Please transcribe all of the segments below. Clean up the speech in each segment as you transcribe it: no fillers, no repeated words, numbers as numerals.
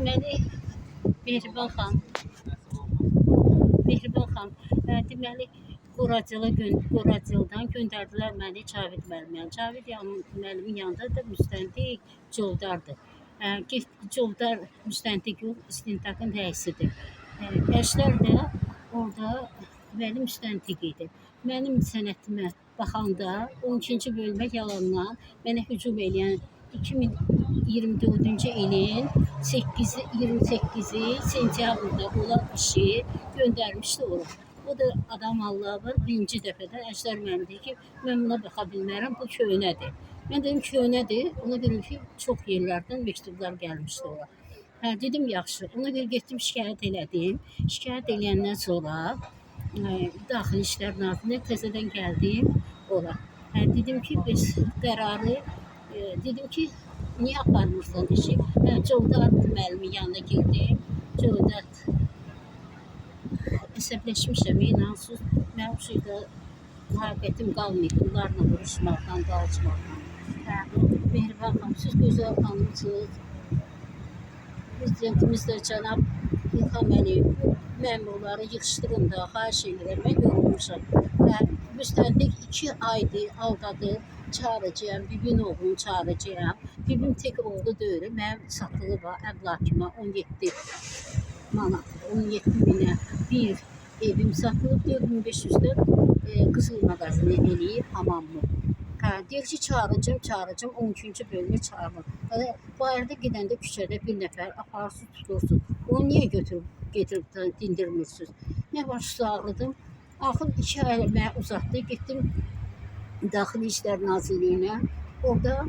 Deməli, Mehriban xanım, Mehriban xanım, deməli, Qoracıldan göndərdilər məni Cavid müəllimə. Cavid müəllimin yanında da müstəntiq Covdardır. Covdar müstəntiq yox, istintaqın rəisidir. Əjdər də orada mənim müstəntiq idi. Mənim sənətimə baxanda 12-ci bölmə yalandan mənə hücum edən 2024-cü ilin 28-i sentyabrda olan işi göndərmişdi ora. O da adam Allah'ın birinci dəfədə Əjdər müəllim deyir ki, mən buna baxa bilmərəm, bu köhnədir. Mən dedim köhnədir, ona görə ki, çox yerlərdən məktublar gəlmişdi ora. Dedim yaxşı, ona görə getdim şikayət elədim. Şikayət eləyəndən sonra Daxili İşlər Nazirliyinə təzədən gəldim ora. Dedim ki, biz qərarı, dedim ki, niyə aparmırsan işi? Covdar müəllimin yanına girdim. Covdar əsəbləşmişəm, inansız. Mənim şeydə mühabbətim qalmayıb, bunlarla vuruşmaqdan, danışmaqdan. Mehriban xanım, siz gözəl xanımsınız. Prezidentimiz də cənab İlham Əliyev bu məmurları yığışdırın da, xahiş edirəm, mən yorulmuşam. Müstəntiq 2 aydır aldadıb, çağıracağım, bibin oğlunu çağıracağım. Bibim tek oğlu deyil, mənim satılığı var, əmlakıma 17 manat, 17 minə bir evim satılıb, 4500'də qızıl mağazini eləyib hamamlı. Deyir ki, çağıracağım, 12-ci bölümə çağırır. Bayırda gedəndə küçədə bir nəfər aparsız tutursun. Onu niyə getirib dindirmirsiniz? Nə baş ağrıdım. Axır 2 ay mənə uzatdı, getdim Daxili İşlər Nazirliyinə. Orada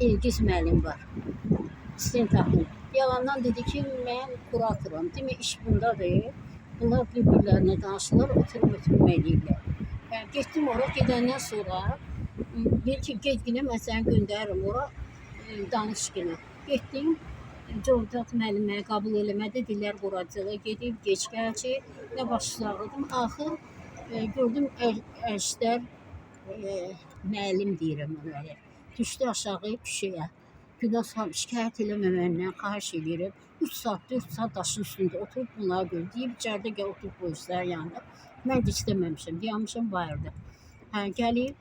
Elgiz müəllim var, istintaqlı. Yalandan dedi ki, mən kuratoram. Demək, iş bundadır. Bunlar bir-birlərinə danışırlar, oturma eləyirlər. Getdim ora, gedəndən sonra deyir ki, get günə mən səni göndəririm ora, danış günə. Getdim, Covdar müəllimə qəbul eləmədi, dedilər Qoracıla gedib, geç gələcək. Nə başı ağrıdım. Axır gördüm Əjdər müəllim deyirəm ona. Düşdü aşağı küçəyə. Günah şikayət eləməməndən xahiş edirəm. 3 saat, 4 saat daşın üstündə oturub bunları görür. Deyib içəridə gəl oturub polislərin yanında. Mən də istəməmişəm, dayanmışam bayırda. Gəlib,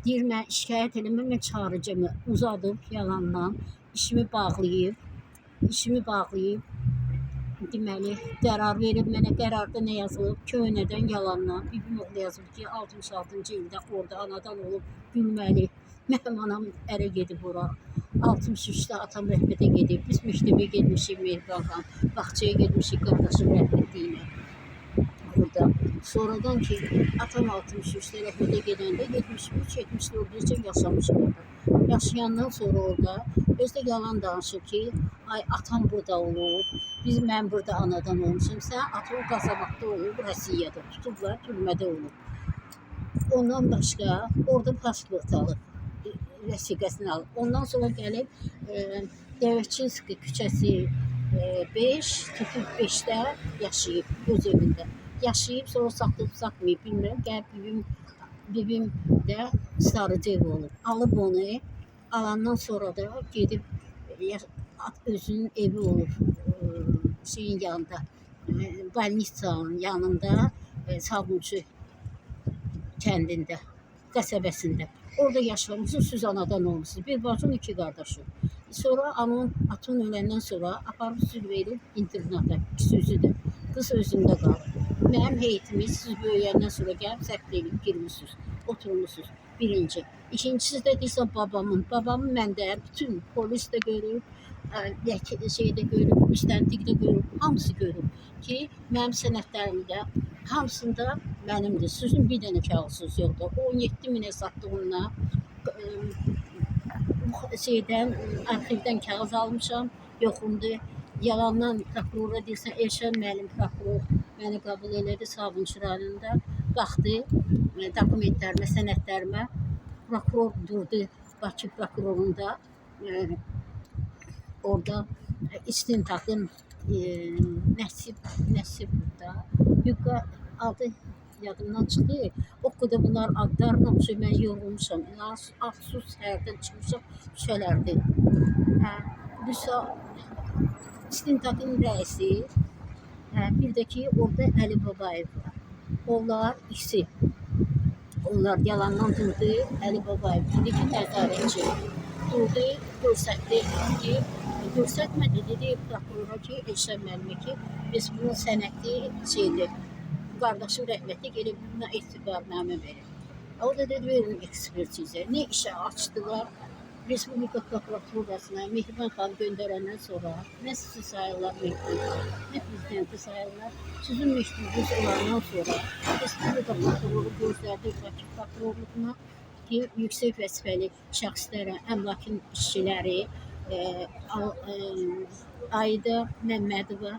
deyir mən şikayət eləməm, mən çağıracağım. Uzadıb yalandan, işimi bağlayıb, deməli, qərar verib mənə. Qərarda nə yazılıb? Köhnədən yalandan. Bibim oğlu yazıb ki, 66-cı ildə orada anadan olub gülməli. Mənim anam ərə gedib ora. 63'də atam rəhmətə gedib. Biz məktəbə getmişik Mehriban xanım. Bağçaya getmişik qardaşım rəhmətliyə. Burada. Sonradan ki, atam 63'də rəhmətə gedəndə 73-74-cə yaşamış orada. Yaşayandan sonra orada özdə yalan danışır ki, ay atam burada olub, mən burada anadan olmuşum, sən atam Qazamatda olub, Rəsiyyədə tutublar, türmədə olub. Ondan başqa orada pasport alıb, rəsiqəsini alıb. Ondan sonra gəlib Dəvəçinski küçəsi 5, tutub 5'də yaşayıb, öz evində. Yaşayıb, sonra satmayıb, bilmirəm, gəlib bibim də Sarıcı olub. Alıb onu, alandan sonra da gedib özünün evi olub, şeyin yanında, balnisanın yanında, Sabunçu kəndində, qəsəbəsində. Orada yaşamışsınız, siz anadan olmuşsunuz. Bir bacım, 2 qardaşım. Sonra atın öləndən sonra aparıb süd verib internata, ikisi də. Qız özündə qalır. Mənim heyətimiz siz böyüyəndən sonra gəlib səhv edib girmişsiniz, oturmuşsunuz. Birinci. İkincisi də deyirsən babamın. Babamın məndə bütün polis də görüb, şeydə görüb, müstəntiq də görüb, hamısı görüb ki, mənim sənədlərimdə hamısında mənimdir. Sizin bir dənə kağızsız yoxdur. 17 minə satdığımda şeydən, arxivdən kağız almışam, yoxumdur. Yalandan prokurora deyirsən, Elşən müəllim prokuror məni qəbul elədi Sabunçu rayonunda. Baxdı dokumentlərimə, sənədlərimə. Prokuror durdu Bakı prokurorunda. Orada istintaqın Nəsib burada. Yuqa adı yadımdan çıxdı. O qədər bunlar adlarla mən yorulmuşam. Axsus hərdən çıxmışam küçələrdə. İstintaqın rəisi, bir də ki, orada Əli Babayev var. Onlar ikisi. Onlar yalandan durdu. Əli Babayev dedi ki, nəzarətçi durdu, göstərdi ki, göstərmədi, dedi prokurora ki, Elşən müəllimə ki, biz bunun sənədi şeydir, qardaşım rəhmətli gəlib buna etibarnamə verir. O da dedi, verin ekspertizə. Ne işə açdılar? Respublika Prokuraturasına Mehriban xanım göndərəndən sonra nə sizi sayırlar Mehriban, nə prezidenti sayırlar. Sizin məktubunuz olandan sonra Respublika Prokuroru göstərdi Bakı Prokurorluğuna ki, yüksək vəzifəli şəxslərə, əmlakın işçiləri, Ayda Məmmədova,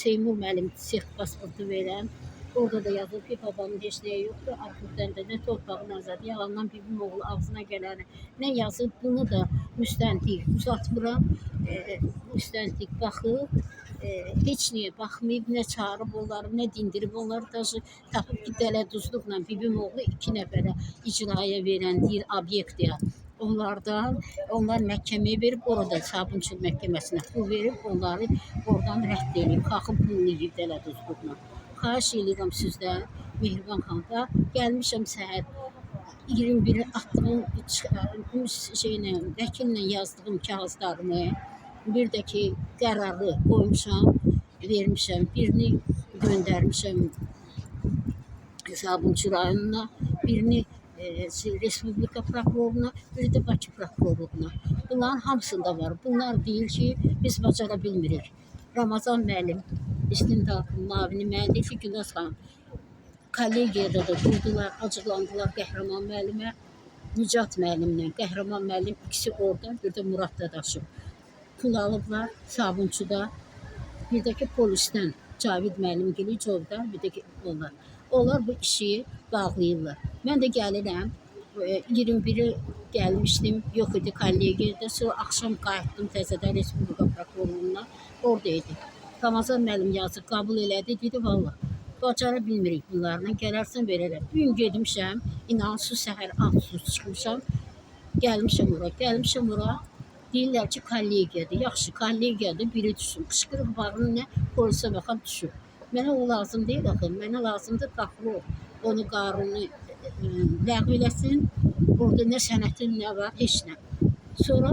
Seymur müəllim sex pasportu verən, orada da yazılıb ki, babamın heç nəyi yoxdur, arxivdən də nə torpağın azadı, yalandan bibim oğlu ağzına gələni nə yazıb, bunu da müstəntiq uzatmıram, müstəntiq baxıb, heç niyə baxmayıb, nə çağırıb onları, nə dindirib onları, daşı tapıb ki, dələduzluqla bibim oğlu 2 nəfərə icraya verən deyir, obyektə. Onlar məhkəməyə verib, orada Sabunçu məhkəməsinə pul verib, onları oradan rədd edib, xalqın pulunu yiyib dələduzluqla. Xahiş edirəm sizdən, Mehriban xanımda, gəlmişəm səhər 21-i atdığım vəkillə yazdığım kağızlarımı, bir də ki, qərarı qoymuşam, vermişəm, birini göndərmişəm Sabunçu rayonuna, birini Respublika Prokurorluğuna, biri də Bakı Prokurorluğuna. Bunların hamısında var. Bunlar deyir ki, biz bacara bilmirik. Ramazan müəllim, İstintaqın mavini müəllifi Gülnaz xanım, kollegiyada da durdular, acıqlandılar Qəhrəman müəllimə, Nicat müəllimlə. Qəhrəman müəllim ikisi orada, bir də Murad Dadaşov. Pul alıblar Sabunçuda, bir də ki, polisdən Cavid müəllim gəlir, Covda, bir də ki, onlar. Onlar bu işi bağlayırlar. Mən də gəlirəm, 21-i gəlmişdim, yox idi kollegiyada, sonra axşam qayıtdım təzədən Respublika Prokurorluğuna, oradaydı. Ramazan müəllim yazıb, qəbul elədi, dedi, valla, bacara bilmirik bunlarla, gələrsən verərəm. Bugün gedmişəm, inan su səhər ansuz çıxmışam, gəlmişəm ora, deyirlər ki, kollegiyadır, yaxşı, kollegiyadır, biri düşün, qışqırıq bağını nə, polisə baxan düşür. Mənə o lazım deyil, axı, mənə lazımdır prokuror, onu qarını ləğv eləsin, orada nə sənətin nə var, heç nə. Sonra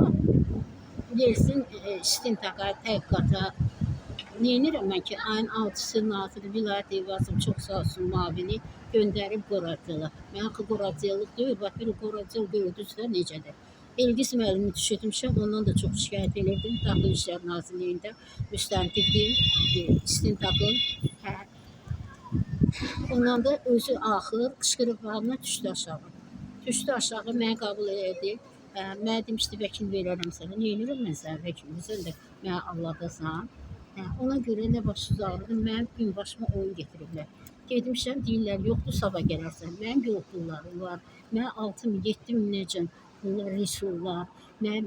versin istintaqa, təhqiqata. Neyinirəm mən ki, ayın 6-sı Naziri Vilayət Eyvazım çox sağ olsun mavini göndərib qoracılar. Mən axı qoracılıq deyil, bax bir qoracıl gördünüzsə necədir. Elgis müəllimi düşürtmüşəm, ondan da çox şikayət edirdim. Daxili İşlər Nazirliyində müstəntiqliyim, istintaqın. Ondan da özü axır qışqırıqlarına düşdü aşağı. Düşdü aşağı, məni qəbul elədi. Mənə demişdi, vəkil verərəm sənə. Neyinirəm mən sənə vəkil? Sən də mənə alladasan. Ona görə nə başsız ağrıdım, mənim gün başıma oyun getiriblər. Gedmişəm, deyirlər, yoxdur, sabah gələrsən. Mənim yox pullarım var. Mənə 6.000-7 minəcən pullar, resurlar. Mənim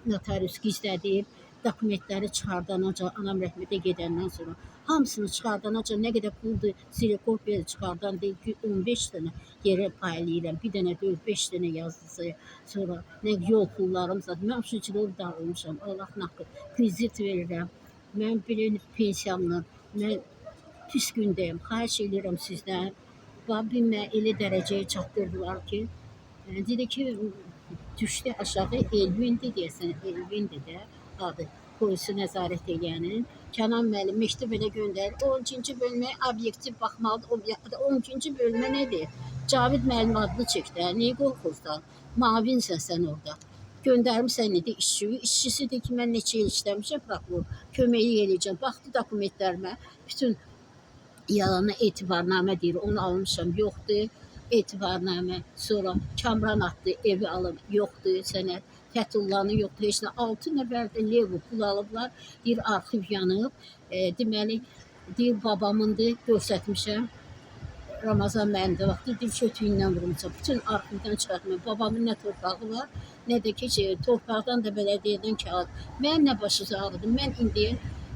notarius gizlədib, dokumentləri çıxardanaca, anam rəhmətə gedəndən sonra. Hamısını çıxardanaca, nə qədər puldur, silikopya çıxardan deyil ki, 15 dənə yerə paylayıram. Bir dənə 4-5 dənə yazdısı, sonra nə yol pullarım zaten. Mən uçucuları dağılmışam, Allah'ın haqqı, kredit verirəm. Mən bir pensiyamla, mən pis gündəyim, xahiş edirəm sizdən. Bilmə, elə dərəcəyə çatdırdılar ki, dedi ki, düşdü aşağı Elvindir deyəsən, Elvindir də adı, polisi nəzarət edənin. Kənan müəllim məktub elə göndərir, 12-ci bölməyə obyektiv baxmalıdır. 12-ci bölmə nədir? Cavid müəllim adını çək də, niyə qorxursan? Mavinsən sən orada. Göndərmişsən idi işçisi deyir ki, mən neçə il işləmişəm prokuror, köməyi eləyəcəm. Baxdı dokumentlərimə, bütün yalana etibarnamə deyir, onu almışam, yoxdur, etibarnamə. Sonra Kamran adlı evi alıb, yoxdur, sənət, Fətullanı yoxdur, heç nə. 6 nəfər də Levo pul alıblar, deyir, arxiv yanıb, deməli, deyir, babamındır, göstərmişəm. Ramazan müəllim də vaxtı dil çötüyündən vurmuşam. Bütün arxivdən çıxartmam. Babamın nə torpağı var, nə də ki, torpaqdan da bələdiyyədən kağıt. Mən nə başınıza ağrıdım. Mən indi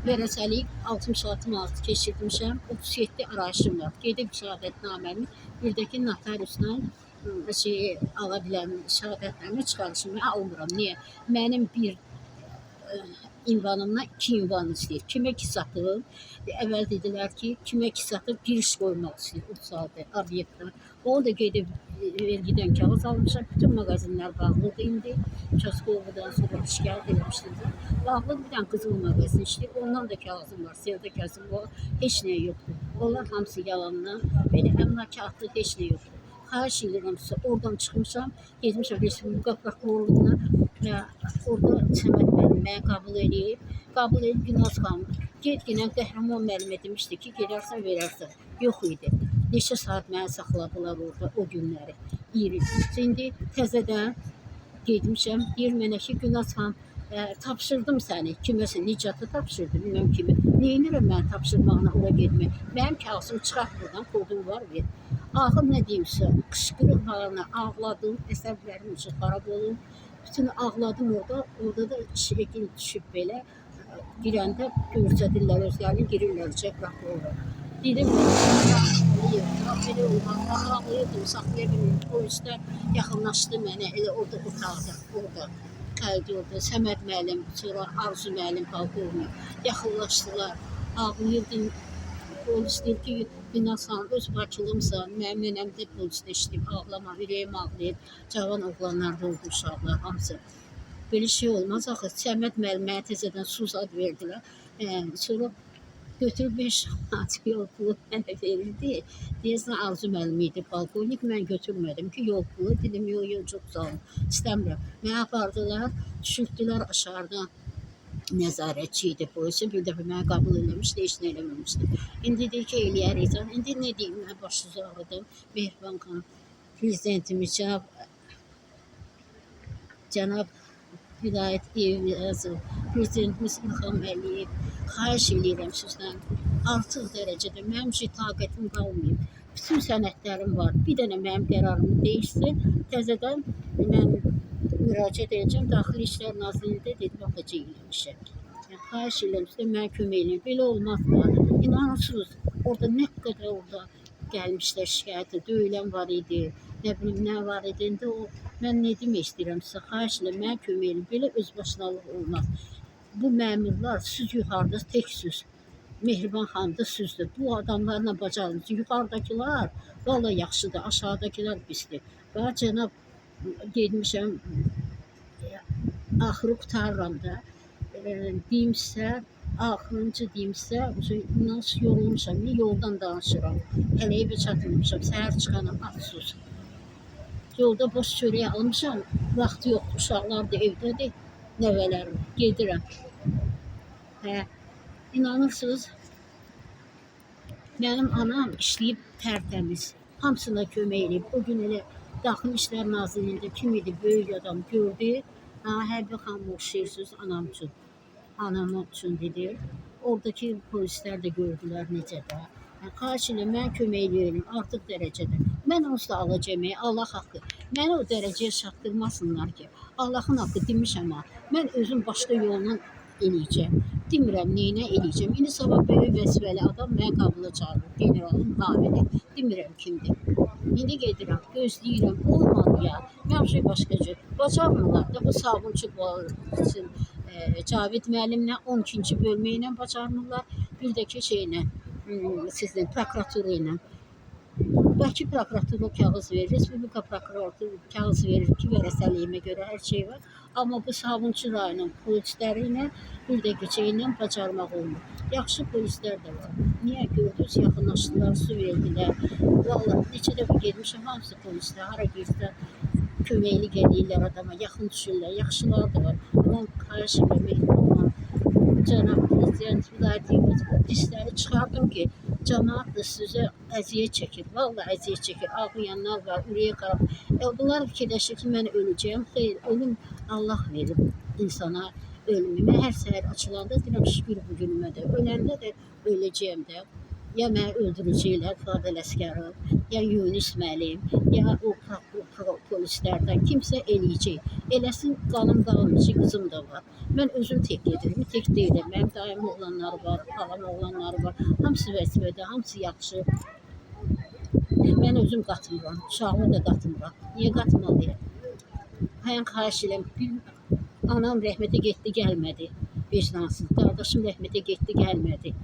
vərəsəlik 66 manat keçirmişəm. 37 arayışım var. Gedib şəhadətnaməmi, bir də ki, notariusla ala biləm, şəhadətnamə çıxarışım. Mən almıram. Niyə? Mənim bir ünvanımdan 2 ünvan istəyir. Kimə ki satıb, əvvəl dedilər ki, kimə ki satıb giriş qoymaq istəyir o sadə obyektə. Onu da gedib vergidən kağız almışam. Bütün mağazinlər bağlıdır indi. Çaskovadan sonra şikayət eləmişdilər. Bağlı bir dənə qızıl mağazin işləyir. Ondan da kağızım var, sevda kağızım var. Heç nə yoxdur. Onlar hamısı yalandan. Belə əmlak atlı heç nə yoxdur. Xahiş edirəm sizə, oradan çıxmışam, getmişəm Respublika prokurorluğuna və orada Səməd müəllim məni qəbul edib Günaz xanım. Get-ginən Qəhrəman müəllimə demişdi ki, gedərsən, verərsən. Yox idi. Neçə saat məni saxladılar orada o günləri. 20. İndi təzədən getmişəm, deyir mənə ki, Günaz xanım, tapşırdım səni, kiməsə Nicata tapşırdım, bilməm kimi. Neynirəm mən tapşırmağına ora getmək? Mənim kağızım çıxart buradan, kodum var, ver. Axır nə deyimsə, qışqırıq halına ağladım, əsəblərim üçün xarab olub. Bütün ağladım orada da şəkil düşüb belə. Girəndə göstərirlər özlərini, girirlər prokurora. Dedim, belə olmaz, ağlayırdım, saxlaya bilmirdim. Polislər yaxınlaşdı mənə, elə orada otaqda, orada. Orada Səməd müəllim, sonra Arzu müəllim, polkovnik yaxınlaşdılar, ağlayırdım. Polis deyir ki, Günaz xanım, öz bakılımsan, mənim nənəm də polisdə işləyib, ağlama, ürəyim ağlayır, cavan oğlanlar da oldu, uşaqlar, hamısı. Belə şey olmaz axı, Səməd müəllim mənə təzədən suzad verdilər, sonra götürüb 5 manat yol pulu mənə verildi. Deyəsən Arzu müəllim idi, polkovnik, mən götürmədim ki, yol pulu, dedim, yox, çox sağ olun, istəmirəm. Mənə apardılar, düşürdülər aşağıdan. Nəzarətçi idi polisi, bir dəfə məni qəbul eləmişdi, heç nə eləməmişdi. İndi deyir ki, eləyərik. İndi nə deyim, mən başınızı ağrıdım. Mehriban xanım, prezidentimiz, cənab Vilayət Evliyazov, prezidentimiz İlham Əliyev, xahiş edirəm sizdən, artıq dərəcədə mənim üçün taqətim qalmayıb. Bütün sənədlərim var, bir dənə mənim qərarımı değişsin, təzədən mən müraciət edəcəm, Daxili İşlər Nazirliyində dedim, baxıcı eləmişəm. Xahiş edirəm sizə, mənə kömək edin. Belə olmaz da, inanırsınız, orada nə qədər orada gəlmişlər şikayətə, döyülən var idi, nə bilim, nə var idi. İndi o, mən nə demək istəyirəm sizə, xahiş edirəm, mənə kömək edin. Belə özbaşınalıq olmaz. Bu məmurlar, siz yuxarıda təksiniz. Mehriban xanım da süzdür. Bu adamlarla bacarırız. Yuxarıdakılar valla yaxşıdır, aşağıdakılar pisdir. Və cənab getmişəm, axırı qutarıram da, deyimsə, axırıncı deyimsə, nasıl yorulmuşam, yoldan danışıram, hələ evə çatılmışam, səhər çıxanam, afsus. Yolda boş çörək almışam, vaxtı yoxdur, uşaqlar da evdədir, nəvələrim, gedirəm. İnanırsınız, mənim anam işləyib tərtəmiz, hamısına kömək edib, o gün elə Daxili İşlər Nazirliyində kim idi, böyük adam gördü. Hərbi xanım oxşayırsınız anam üçün. Anam üçün dedi. Oradakı polislər də gördülər necə də. Xahiş edirəm, mən kömək edirəm artıq dərəcədə. Mən onsuz da alacağım, Allah haqqı. Məni o dərəcəyə çatdırmasınlar ki, Allahın haqqı demişəm ha. Mən özüm başqa yolla eləyəcəm. Demirəm, neyinə eləyəcəm. İndi sabah böyük vəzifəli adam mənə qabula çağırır. Generalın navini. Demirəm kimdir. İndi gedirəm, gözləyirəm, olmadı ya. Mən şey başqa cür. Bacarmırlar da bu sabunçu için Cavid müəllimlə 12-ci bölmə ilə bacarmırlar. Bir də ki şeylə, sizin prokuratura ilə. Bakı prokuratura kağız verir, Respublika prokuratura kağız verir ki, vərəsəliyimə görə hər şey var. Amma bu sabunçu rayonun polisləri ilə bir də keçəylə bacarmaq olmur. Yaxşı polislər də var. Niyə gördünüz, yaxınlaşdılar, su verdilər. Vallahi neçə dəfə getmişəm, hamısı polislər, hara girsə köməklik edirlər adama, yaxın düşürlər, yaxşılar da var. Onun xahiş edirəm, cənab prezident Vilayət disləri çıxardım ki, cəmaat da sizə əziyyət çəkir, vallahi əziyyət çəkir, ağlayanlar var, ürəyə qarab. Bunlar fikirləşir ki, mən öləcəyəm, xeyr, ölüm Allah verir insana ölümü. Mən hər səhər açılanda deyirəm, şükür bu günümə də, öləndə də öləcəyəm də. Ya məni öldürəcəklər, Fadil Əsgərov, ya Yunus müəllim, ya o polislərdən kimsə eləyəcək. Eləsin, qanım qalmayacaq, qızım da var. Mən özüm tək gedirəm, tək deyiləm. Mənim dayım oğlanları var, xalam oğlanları var. Hamısı vəzifədə, hamısı yaxşı. Mən özüm qatmıram, uşağımı da qatmıram. Niyə qatmalıyam? Mən xahiş edirəm, anam rəhmətə getdi, gəlmədi. vicdansız. Qardaşım rəhmətə getdi, gəlmədi.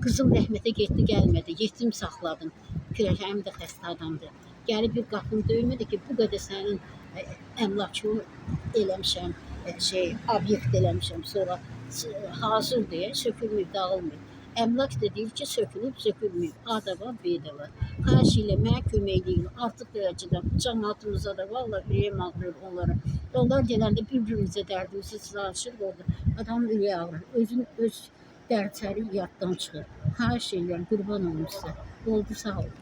Qızım rəhmətə getdi, gəlmədi. Yetim saxladım. Kürəkənim də xəstə adamdır. Gəlib bir qapını döymədi ki, bu qədər sənin əmlakını eləmişəm, obyekt eləmişəm. Sonra hazır deyə sökülməyib, dağılmıyıb. Əmlak da deyir ki, sökülüb, sökülməyib. A da var, B də var. Xahiş ilə mənə kömək eləyin. Artıq dərəcədə cəmaatımıza da vallahi ürəyim ağrıyor onlara. Onlar gələndə bir-birimizə dərdimizi danışırıq orada. Adamın ürəyi ağrır. Öz dərdləri yaddan çıxır. Xahiş edirəm, qurban olum sizə. Oldu, sağ olun.